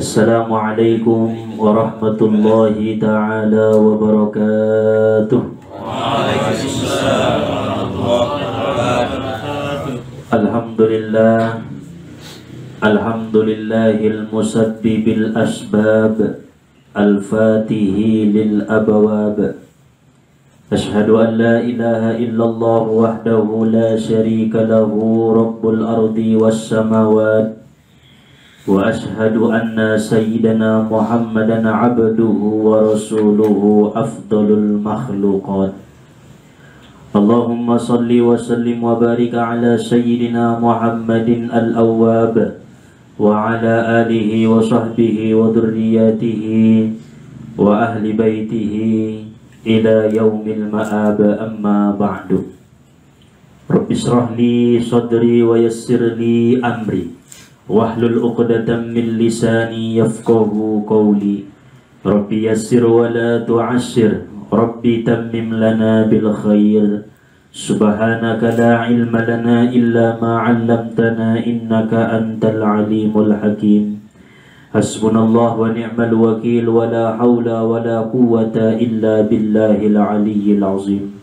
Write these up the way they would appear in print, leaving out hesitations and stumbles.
Assalamualaikum warahmatullahi ta'ala wabarakatuh. Waalaikumsalam warahmatullahi wabarakatuh. Alhamdulillah, alhamdulillahil musabbibil asbab, al-fatihi lil abawab. Ashhadu an la ilaha illallah wahdahu la syarika lahu rabbul ardi was samawat. Wa ashhadu anna sayyidana Muhammadan abduhu wa rasuluhu afdalul makhluqat. Allahumma salli wa sallim wa barik ala sayyidina Muhammadin al-awwab wa ala alihi wa sahbihi wa dhurriyyatihi wa ahli baitihi ila yaumil ma'ab, amma ba'du. Rabbi shrah li sadri wa yassir li amri wahlul 'uqdatam min lisani yafqahu qawli. Rabbi yassir wa la tu'assir, Rabbi tammim lana bil khair. Subhanaka la ilma lana illa ma 'allamtana innaka antal alimul hakim. Hasbunallah wa ni'mal wakil wa la hawla wa la quwwata illa billahil aliyyil azim.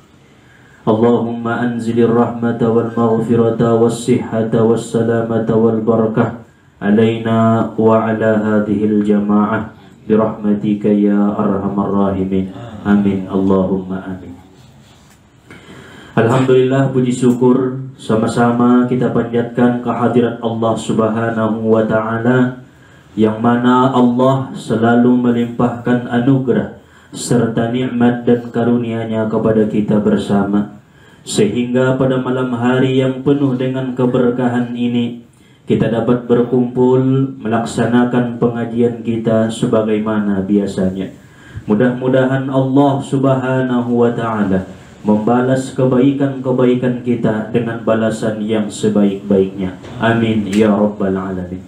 Allahumma anzilir rahmata wal maghfirata was sihhata was salamata wal barakah alaina wa ala hadhil jamaah birahmatika ya arhamar rahimin. Amin Allahumma amin. Alhamdulillah, puji syukur sama-sama kita panjatkan kehadirat Allah Subhanahu wa ta'ala, yang mana Allah selalu melimpahkan anugerah serta nikmat dan karunia-Nya kepada kita bersama, sehingga pada malam hari yang penuh dengan keberkahan ini kita dapat berkumpul melaksanakan pengajian kita sebagaimana biasanya. Mudah-mudahan Allah Subhanahu wa ta'ala membalas kebaikan-kebaikan kita dengan balasan yang sebaik-baiknya. Amin ya rabbal alamin.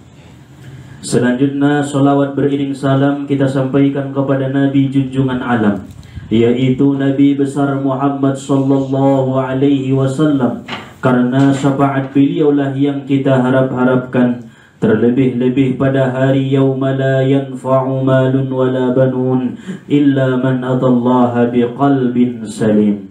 Selanjutnya salawat beriring salam kita sampaikan kepada Nabi junjungan alam, yaitu Nabi besar Muhammad sallallahu alaihi wasallam, karena syafaat beliaulah yang kita harap-harapkan, terlebih-lebih pada hari yauma la yanfa'u malun wala banun illa man atallaha biqalbin salim.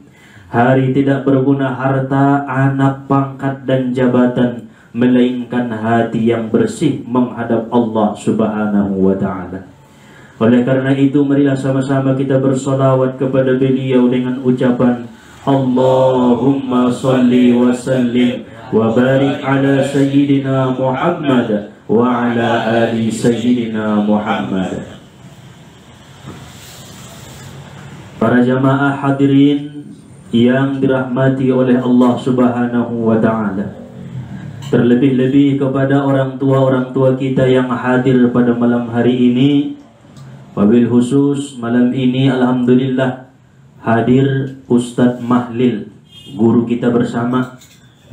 Hari tidak berguna harta, anak, pangkat dan jabatan, melainkan hati yang bersih menghadap Allah Subhanahu wa ta'ala. Oleh karena itu, marilah sama-sama kita bersolawat kepada beliau dengan ucapan Allahumma salli wa sallim wa barik ala sayyidina Muhammad wa ala ali sayyidina Muhammad. Para jamaah hadirin yang dirahmati oleh Allah Subhanahu wa ta'ala, terlebih-lebih kepada orang tua kita yang hadir pada malam hari ini. Wabil khusus malam ini alhamdulillah hadir Ustadz Mahlil, guru kita bersama.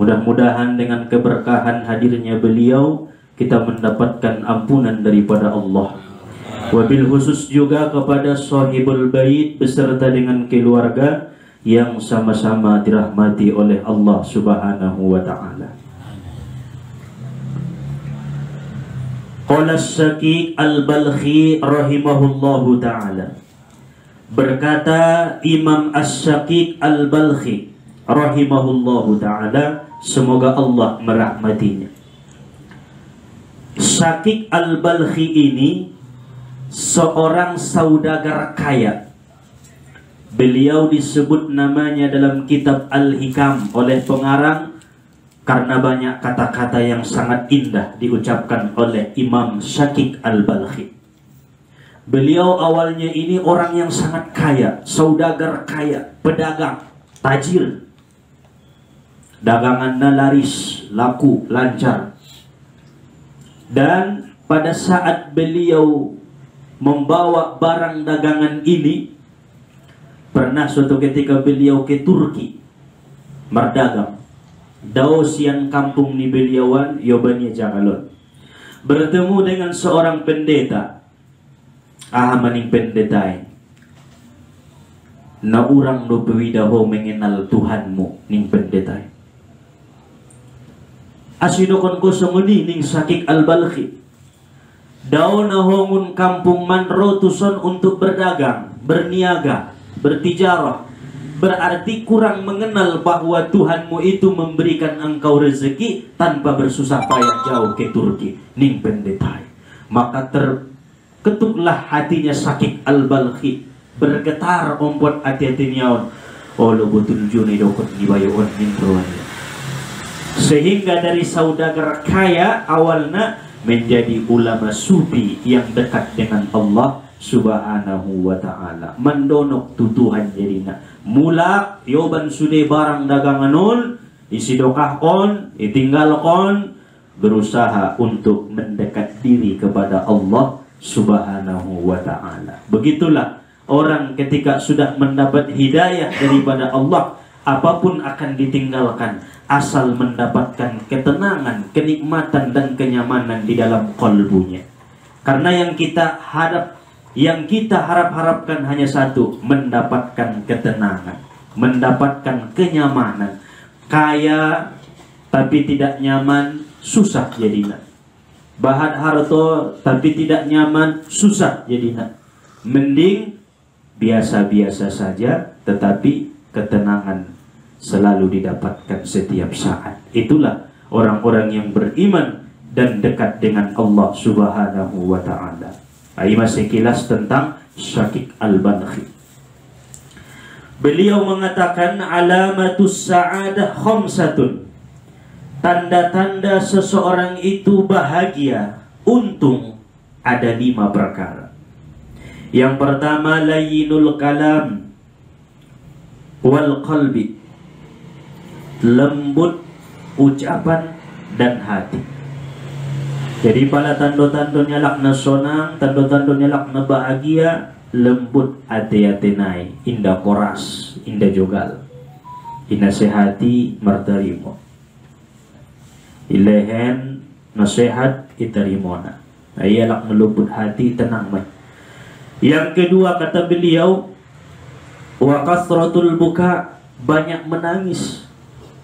Mudah-mudahan dengan keberkahan hadirnya beliau kita mendapatkan ampunan daripada Allah. Wabil khusus juga kepada sahibul bait beserta dengan keluarga yang sama-sama dirahmati oleh Allah Subhanahu wa ta'ala. Qala As-Syaqiq Al-Balkhi rahimahullahu ta'ala, berkata Imam As-Syaqiq Al-Balkhi rahimahullahu ta'ala, semoga Allah merahmatinya. Syaqiq Al-Balkhi ini seorang saudagar kaya. Beliau disebut namanya dalam kitab Al-Hikam oleh pengarang karena banyak kata-kata yang sangat indah diucapkan oleh Imam Syaqiq Al-Balkhi. Beliau awalnya ini orang yang sangat kaya, saudagar kaya, pedagang, tajir. Dagangannya laris, laku, lancar. Dan pada saat beliau membawa barang dagangan ini, pernah suatu ketika beliau ke Turki berdagang. Dausian kampung ni beliauan Yobania Jangalon, bertemu dengan seorang pendeta. Maning pendeta na urang no bewidaho mengenal Tuhanmu ning pendeta. Asinokon ko sumuni ning Syaqiq Al-Balkhi. daun hongun kampung manro tuson untuk berdagang, berniaga, bertijarah. Berarti kurang mengenal bahwa Tuhanmu itu memberikan engkau rezeki tanpa bersusah payah jauh ke Turki. Ning pendetai. Maka terketuklah hatinya Syakik Al-Balkhi. Bergetar ompot hati-hati nyaon. Oh lo betul juni dokot dibayuan mintroannya. Sehingga dari saudagar kaya awalnya menjadi ulama sufi yang dekat dengan Allah Subhanahu wa ta'ala. Mendonok tutuhan jadinya. Mula yoban sude barang daganganul isidokahkon, itinggalkon, berusaha untuk mendekat diri kepada Allah Subhanahu wa ta'ala. Begitulah orang ketika sudah mendapat hidayah daripada Allah, apapun akan ditinggalkan asal mendapatkan ketenangan, kenikmatan dan kenyamanan di dalam kalbunya. Karena yang kita harap-harapkan hanya satu, mendapatkan ketenangan, mendapatkan kenyamanan. Kaya tapi tidak nyaman, susah jadinya. Bahat harto tapi tidak nyaman, susah jadinya. Mending biasa-biasa saja tetapi ketenangan selalu didapatkan setiap saat. Itulah orang-orang yang beriman dan dekat dengan Allah Subhanahu wa ta'ala. Ini masih kilas tentang Syakik Al-Balkhi. Beliau mengatakan alamatus sa'adah khamsatun. Tanda-tanda seseorang itu bahagia, untung, ada 5 perkara. Yang pertama, layyinul kalam wal qalbi, lembut ucapan dan hati. Jadi pada tanda-tandanya lakna sonang, tanda-tandanya lakna bahagia, lembut hati-hati naik, indah koras, indah jogal, inasehati martarimo, ilehen nasihat itarimona. Ia lakna lembut hati, tenang mai. Yang kedua kata beliau, wa kasratul buka, banyak menangis.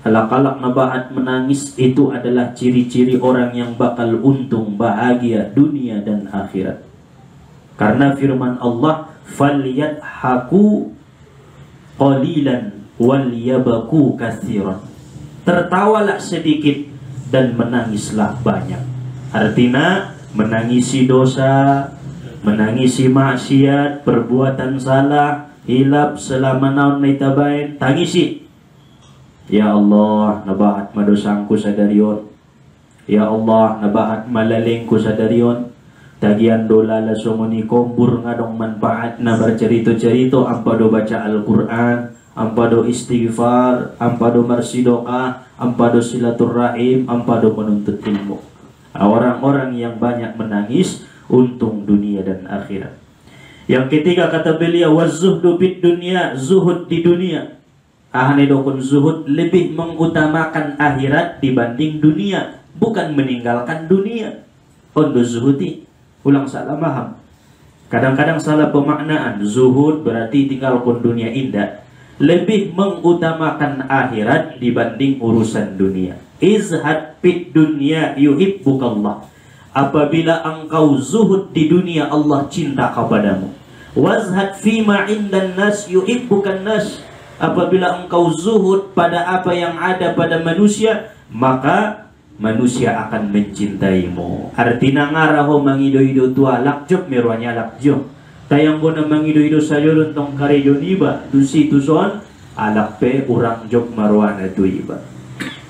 Alak-alak nabahat menangis itu adalah ciri-ciri orang yang bakal untung, bahagia dunia dan akhirat. Karena firman Allah, falyadhaku qalilan wal yabaku katsiran. Tertawalah sedikit dan menangislah banyak. Artinya menangisi dosa, menangisi maksiat, perbuatan salah, hilap selama naon naitabain, tangisi. Ya Allah, nabahat madosangku sadarion. Ya Allah, nabahat malalengku sadarion. Tagian dola la sumuni kombur ngadong manfaat na bercerita-cerita, ampado baca Al-Quran, ampado istighfar, ampado marsidoka, ampado silaturrahim, ampado menuntut ilmu. Orang-orang yang banyak menangis untung dunia dan akhirat. Yang ketiga kata beliau, wazuhdu bid dunia, zuhud di dunia. Ahli dokun zuhud lebih mengutamakan akhirat dibanding dunia, bukan meninggalkan dunia. Ondo zuhudi, ulang salah paham. Kadang-kadang salah pemaknaan. Zuhud berarti tinggalkan dunia indah, lebih mengutamakan akhirat dibanding urusan dunia. Izhad bid dunia yuhibbukallah. Apabila engkau zuhud di dunia, Allah cinta kepadamu. Wazhad fima indan nas yuhibbukan nas. Apabila engkau zuhud pada apa yang ada pada manusia, maka manusia akan mencintaimu. Artinya ngaraho mangido-ido tua lakjok merwanya lakjok. Tayang guna mangido-ido sayo tong karejo niba tusi tuson alak pe urang jok marwana tu iba.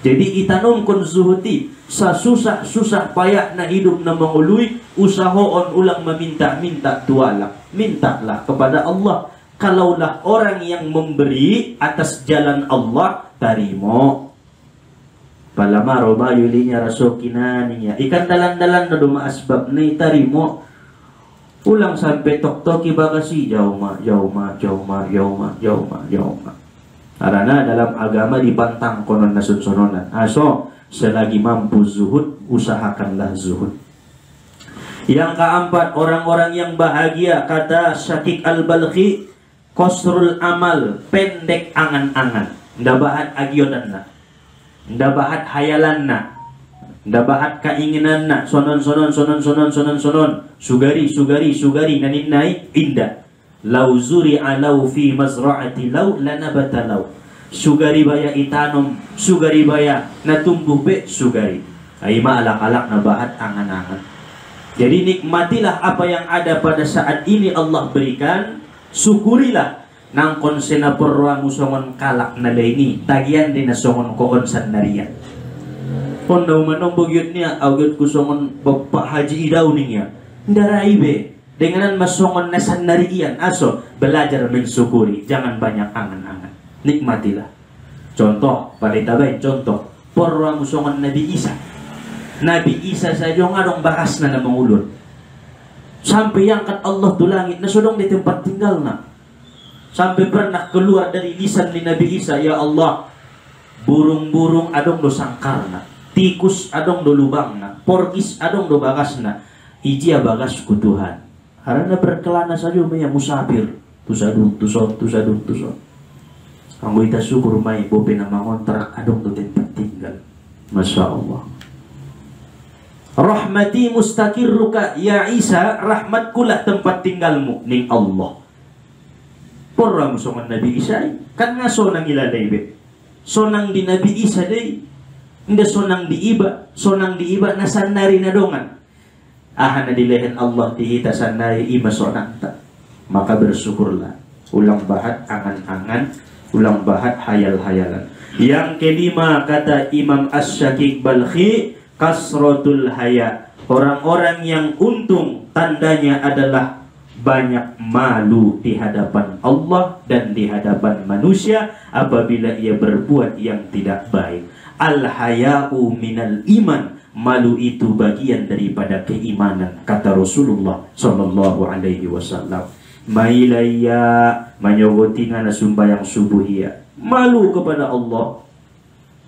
Jadi itanom kon zuhuti sasusah-susah payah na hidup na mengului, usahoon ulang meminta-minta tualak. Mintalah kepada Allah. Kalaulah orang yang memberi atas jalan Allah, tarimo. Palama roba yulinya rasokina niya. Ikan dalan-dalan na duma asbab na tarimo. Ulang sampai tok-toki bagasi jauma. Karena dalam agama dipantang konon nasun-sononan. So selagi mampu zuhud, usahakanlah zuhud. Yang keempat, orang-orang yang bahagia, kata Syakik Al-Balkhi, qasrul amal, pendek angan-angan, nda bahat agiodanna, nda bahat hayalanna. Dabahat keinginan nak sonon sugari naninai indah. Lau zuri'a lau fi mazra'ati lau lanabata lau. Sugari baya itanom, sugari baya natumbuh be sugari. Ai ma alak-alak nabahat angan-angan. Jadi nikmatilah apa yang ada pada saat ini Allah berikan, syukurilah. Nang konsena perwa musongon kalak na ini tagian din na songon koon sanarian. Kung daw manong bugyot niya, awgyot kusongon Bapak Haji Idaw niya. Ndarai be, denganan masongon na sanarian. Aso, belajar mensyukuri, jangan banyak angan-angan. Nikmatilah. Contoh, palitabay, contoh. Porwa musongon Nabi Isa. Nabi Isa saja ngadong bakas na namangulod. Sampai angkat Allah tu langit, nasodong di tempat tinggal na. Sampai pernah keluar dari lisan ni Nabi Isa, ya Allah, burung-burung adong do sangkarna. Tikus adong do lubangna, porkis adong do bagasna, ijia bagas ku Tuhan. Karena berkelana saja maya musafir, tusadung tuson. Anggo ita syukur may bobe na mangontrak adong do tempat tinggal. Masya Allah. Rahmati mustaqirruka ya Isa, rahmatkulah tempat tinggalmu ning Allah. Porra musongan Nabi Isa, kan nga sonang ilalay be. Sonang di Nabi Isa day. Hindi sonang diiba na sanari na dongan. Aha na dilehen Allah tihita sanari ima sonang ta. Maka bersyukurlah. Ulang bahat angan-angan, ulang bahat hayal-hayalan. Yang kelima kata Imam Asy-Syaqiq Balkhi, kasratul haya. Orang-orang yang untung tandanya adalah banyak malu di hadapan Allah dan di hadapan manusia apabila ia berbuat yang tidak baik. Al-haya'u minal iman, malu itu bagian daripada keimanan, kata Rasulullah sallallahu alaihi wasallam. Mailaya manyogotingan na sumbayang subuhia, malu kepada Allah.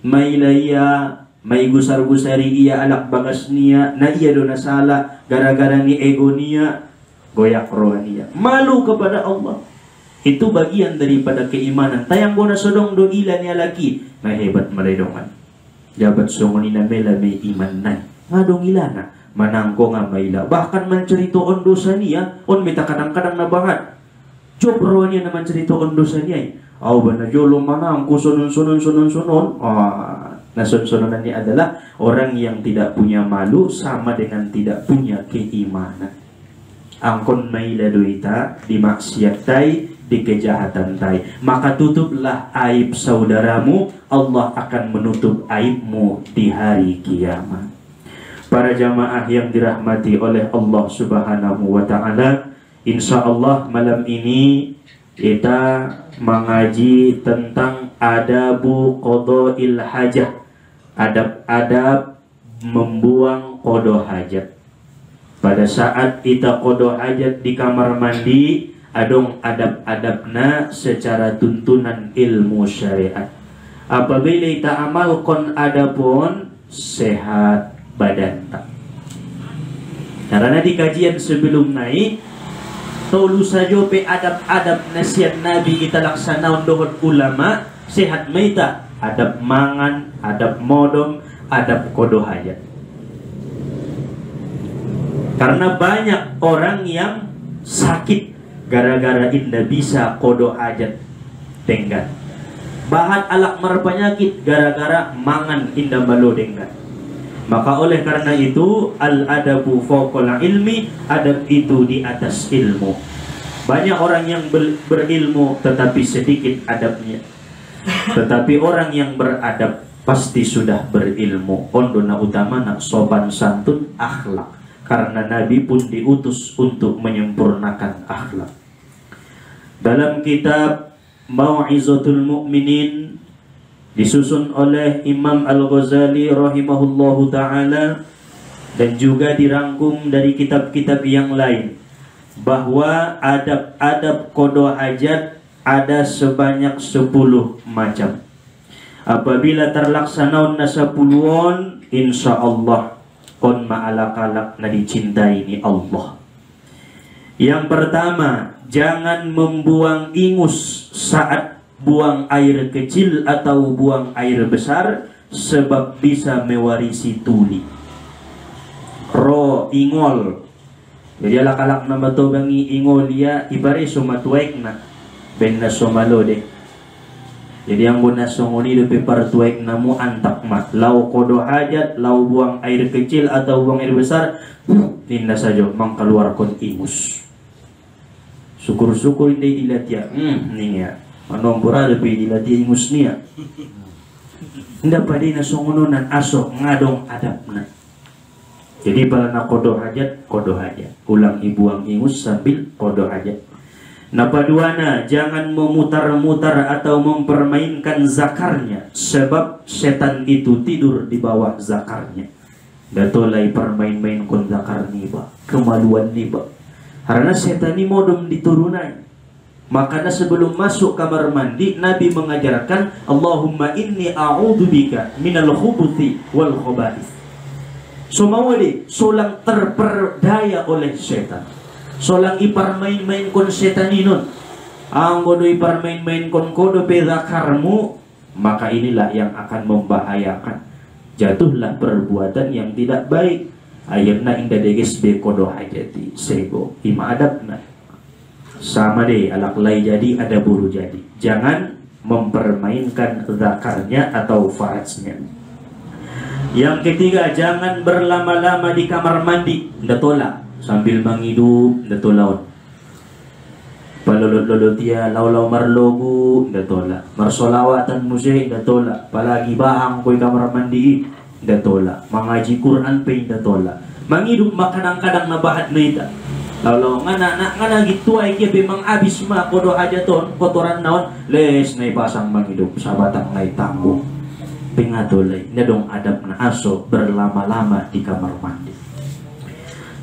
Mailaya may gusar-gusari iya alak bagas niya na iya do nasala gara-gara ni ego niya, goyak roh niya, malu kepada Allah. Itu bagian daripada keimanan. Tayang bona sodong do ila niya laki, mahebat malaydongan. Jabat songoni na mela may iman na. Ngadong ilana, manangko nga maila. Bahkan menceritoon dosa niya, on mita kadang-kadang nabahat. Job roh niya naman ceritoon dosa niya. Aw ba na jolo manangko sunon. Nasunsunan niya adalah orang yang tidak punya malu sama dengan tidak punya keimanan. Angkon maila doita dimaksiat tay, di kejahatan tay, maka tutuplah aib saudaramu, Allah akan menutup aibmu di hari kiamat. Para jamaah yang dirahmati oleh Allah Subhanahu wa ta'ala, insya Allah malam ini kita mengaji tentang adabu qada'il hajat, adab-adab membuang qada hajat. Pada saat kita qada hajat di kamar mandi, adong adab-adabna secara tuntunan ilmu syariat. Apabila kita amalkan adapun sehat badan tak. Karena di kajian sebelum naik, tolu saja pe adab-adab nasihat Nabi kita laksanaon dohot ulama sehat meita. Adab mangan, adab modom, adab kodo hajat. Karena banyak orang yang sakit gara-gara indah bisa kodo hajat tenggat. Bahat alak merpenyakit gara-gara mangan indah balo tenggat. Maka oleh karena itu al-adabu fawqal ilmi, adab itu di atas ilmu. Banyak orang yang berilmu tetapi sedikit adabnya. Tetapi orang yang beradab pasti sudah berilmu. Ondona utama nak sopan santun akhlak. Karena Nabi pun diutus untuk menyempurnakan akhlak. Dalam kitab Mau'izatul Mu'minin disusun oleh Imam Al-Ghazali rahimahullahu ta'ala dan juga dirangkum dari kitab-kitab yang lain, bahwa adab-adab qada hajat ada sebanyak 10 macam. Apabila terlaksanaun na 10, insyaallah kon ma'alakalak na dicintai ni Allah. Yang pertama, jangan membuang ingus saat buang air kecil atau buang air besar, sebab bisa mewarisi tuli. Ro ingol. Jadi alak-alak na matobangi ingol ya ibari sumatuek na ben na sumalo de. Jadi ang guna songoni de pepartuek na mo antak mat. Lau kodo hajat, lau buang air kecil atau buang air besar, tinda saja mangkaluar kon ingus. Syukur-syukur hindi dilat ya. Ning ya. Anong pura lebih dilat ingus niya. Hindi pa din na songononan aso ngadong adap na. Jadi pala na kodo hajat, ulang ibuang ingus sambil kodo hajat. Napaduana, jangan memutar-mutar atau mempermainkan zakarnya, sebab setan itu tidur di bawah zakarnya. Datolai permain-main kon zakar niba, kemaluan niba. Karena setan ini modom diturunai. Makanya sebelum masuk kamar mandi, Nabi mengajarkan, Allahumma inni a'udzubika minal khubuthi wal khaba'ith. Sumawali, solang terperdaya oleh setan. Solang iparmain-main kon setan inon. Ang godo iparmain-main kon kodo pedakarmu, maka inilah yang akan membahayakan. Jatuhlah perbuatan yang tidak baik. Akhirnya inda deges be kodo hajati sego ima adabna. Sama deh alaklai jadi ada buru jadi. Jangan mempermainkan zakarnya atau farajnya. Yang ketiga, jangan berlama-lama di kamar mandi. Nda tolak sambil menghidup, nda tolaon. Palolot-lolot dia, lau-lau marlogu, nda tolak. Marsolawatan musik, nda tolak. Palagi bahang koy kamar mandi, nda tolak. Mengaji Quran pe nda tolak. Menghidup makadang-kadang nabahat na ita. Lau-lau ngana gitu ay kia bemang abis ma kodo aja ton kotoran naon les na ipasang menghidup sabatang na itanggung. Pingatulay na dong adab na aso berlama-lama di kamar mandi.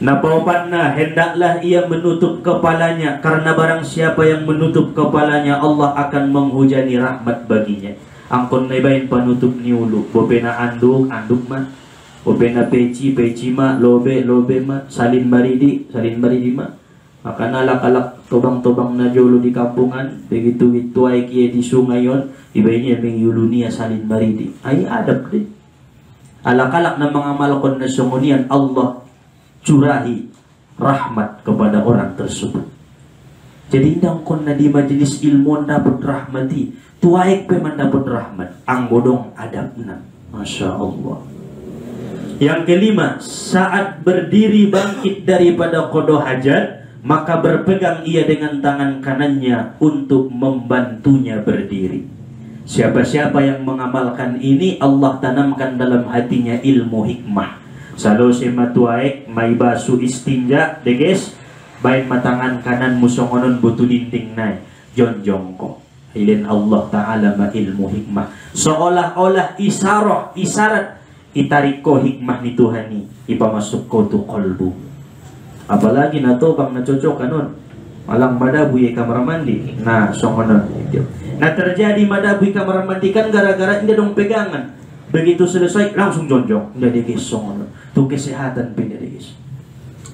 Napaupan na hendaklah ia menutup kepalanya, karena barang siapa yang menutup kepalanya Allah akan menghujani rahmat baginya. Angkon na ibain panutup niulu, bopena anduk ma, bopena peci ma, lobe ma, salin baridi ma. Maka nalak-alak tobang-tobang na jolo di kampungan, begitu ituay kia di sungai yon, ibainnya mengyulunia salin baridi. Ay adab deh. Alak-alak na mga malakon na sungunian, Allah curahi rahmat kepada orang tersebut. Jadi indang kon na di majelis ilmu dapat rahmati, tuaik pe man dapat rahmat. Ang bodong adab na. Masya Allah. Yang kelima, saat berdiri bangkit daripada qada hajat, maka berpegang ia dengan tangan kanannya untuk membantunya berdiri. Siapa-siapa yang mengamalkan ini, Allah tanamkan dalam hatinya ilmu hikmah. Salo sematuaek may basu istinja deges bain matangan kanan musongonon butu dinding nai jonjong ko. Ilin Allah Ta'ala ma ilmu hikmah. Seolah-olah isarat itarik ko hikmah ni Tuhani ipamasuk ko tu kolbu. Apalagi na to bang nacocok kanon malang madabu ye kamar mandi. Nah songonon itu. Nah terjadi madabu kamar mandi kan gara-gara indah dong pegangan. Begitu selesai langsung jonjong. Indah dikis songonon. Tu kesehatan pindah dikis.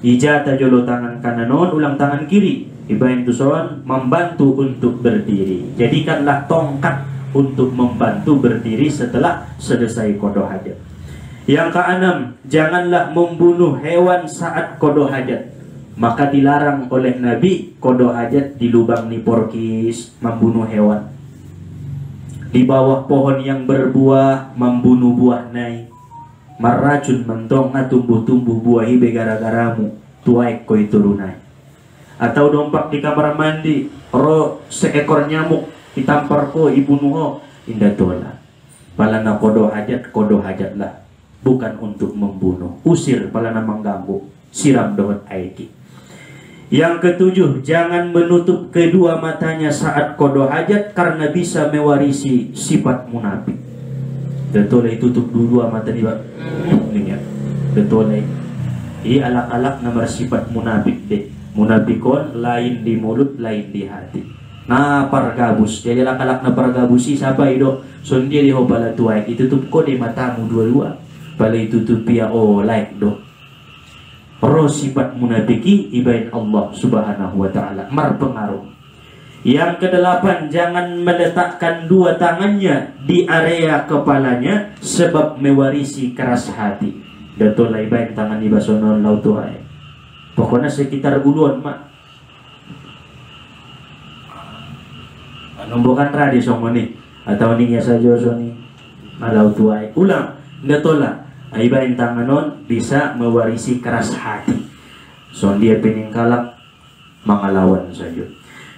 Ijata jolo tangan kananon, ulang tangan kiri. Ibain tu soan membantu untuk berdiri. Jadikanlah tongkat untuk membantu berdiri setelah selesai qada hajat. Yang keenam, janganlah membunuh hewan saat qada hajat. Maka dilarang oleh Nabi qada hajat di lubang niporkis, membunuh hewan. Di bawah pohon yang berbuah, membunuh buah nai. Marracun mentong tumbuh-tumbuh buahi begara-garamu, tuaik koi turunai. Atau dompak di kamar mandi, ro seekor nyamuk ditampar ko ibunuh ho, indah tola. Palana qada hajatlah. Bukan untuk membunuh. Usir palana mengganggu. Siram dengan air. Yang ketujuh, jangan menutup kedua matanya saat qada hajat karena bisa mewarisi sifat munafik. Betul tutup dua mata ni bang. Betul. Ini alak-alak nomor sifat munafik deh. Munafikon lain di mulut, lain di hati. Nah pargabus. Jadi alak-alak na pargabusi siapa itu? Sendiri ho bala tuai. Ditutup ko di matamu dua-dua. Balai tutup ya like do. Ro sifat munafiki ibain Allah Subhanahu wa taala marpengaruh. Yang kedelapan, jangan meletakkan dua tangannya di area kepalanya sebab mewarisi keras hati. Dato laibain tangan di basono lautuai. Pokoknya sekitar uluan mak. Nombokan radi songoni atau ning ya saja soni lautuai. Ulang, dato lah. Laibain tanganon bisa mewarisi keras hati. Son dia peningkalak mangalawan saja.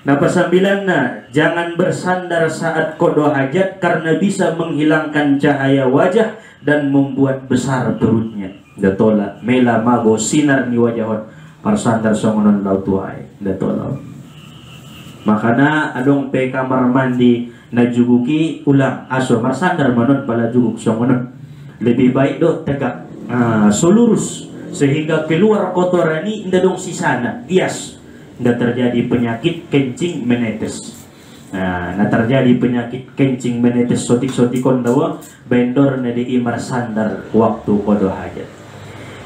Nah pasambilanna, jangan bersandar saat kodo hajat karena bisa menghilangkan cahaya wajah dan membuat besar perutnya. Datola mela mago sinar ni wajahon parsandar songonon lautuai. Datola. Makana adong pe kamar mandi najuguki ulang aso marsandar manon pala juguk songonon. Lebih baik do tegak solurus sehingga keluar kotoran ini indah dong sisana. Yes. Nggak terjadi penyakit kencing menetes. Nah terjadi penyakit kencing menetes sotik-sotikon dawa bendor nadi imar sandar waktu kodo hajat.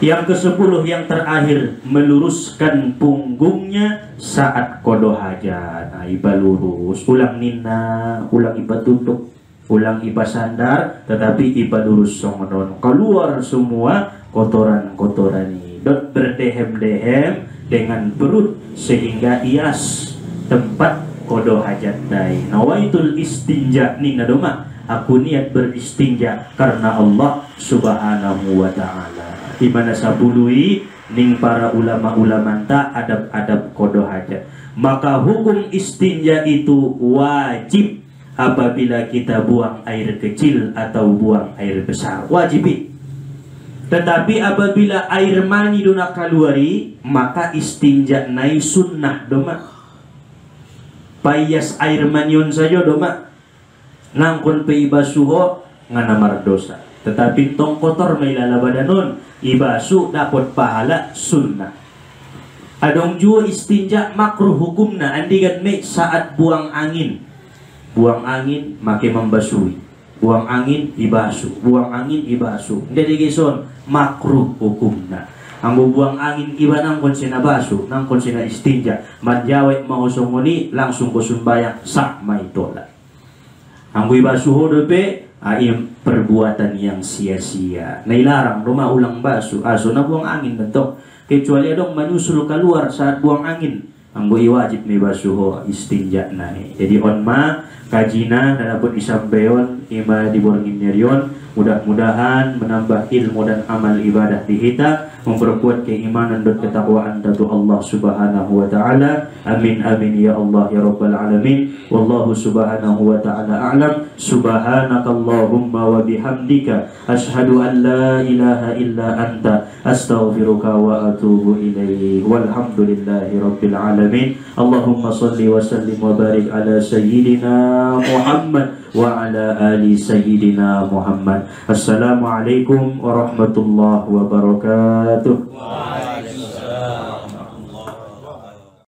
Yang ke-10 yang terakhir, meluruskan punggungnya saat kodo hajat. Nah iba lurus, ulang nina, ulang iba tutup, ulang iba sandar, tetapi iba lurus songonon. Keluar semua kotoran-kotoran ini. Dot berdehem-dehem dengan perut sehingga ias tempat kodo hajat dai. Nawaitul istinja ning nadoma, aku niat beristinja karena Allah Subhanahu wa taala. Di mana sabului ning para ulama-ulama ta adab-adab kodo hajat. Maka hukum istinja itu wajib apabila kita buang air kecil atau buang air besar. Wajib. Tetapi apabila air mani dona kaluari, maka istinja nai sunnah doma. Payas air manion saja doma. Nangkon pe ibasuho nganamar dosa. Tetapi tong kotor may lalabadanon, ibasu dapat pahala sunnah. Adong jua istinja makruh hukumna andigan me saat buang angin. Buang angin make membasui. Buang angin ibasu, buang angin ibasu. Jadi gison makruh hukumna. Anggo buang angin iba nangkon sina basu, nangkon sina istinja. Manjawet mau songoni langsung ko sumbayang sak maitola. Anggo ibasu hodope aim perbuatan yang sia-sia. Nailarang rumah ulang basu, aso na buang angin bentok. Kecuali adong menyusul keluar saat buang angin. Anggo iwajib may basuho istinja nai. Jadi onma kajina dan dapat disampaikan ima diborngin nyerion. Mudah-mudahan menambah ilmu dan amal ibadah di kita, memperkuat keimanan dan ketakwaan dari Allah Subhanahu wa taala. Amin amin ya Allah ya rabbal alamin. Wallahu subhanahu wa taala a'lam. Subhanakallahumma wa bihamdika asyhadu an la ilaha illa anta astaghfiruka wa atubu ilaik. Walhamdulillahi rabbil alamin. Allahumma salli wa sallim wa barik ala sayyidina Muhammad wa ala ali sayyidina Muhammad. Assalamualaikum warahmatullahi wabarakatuh.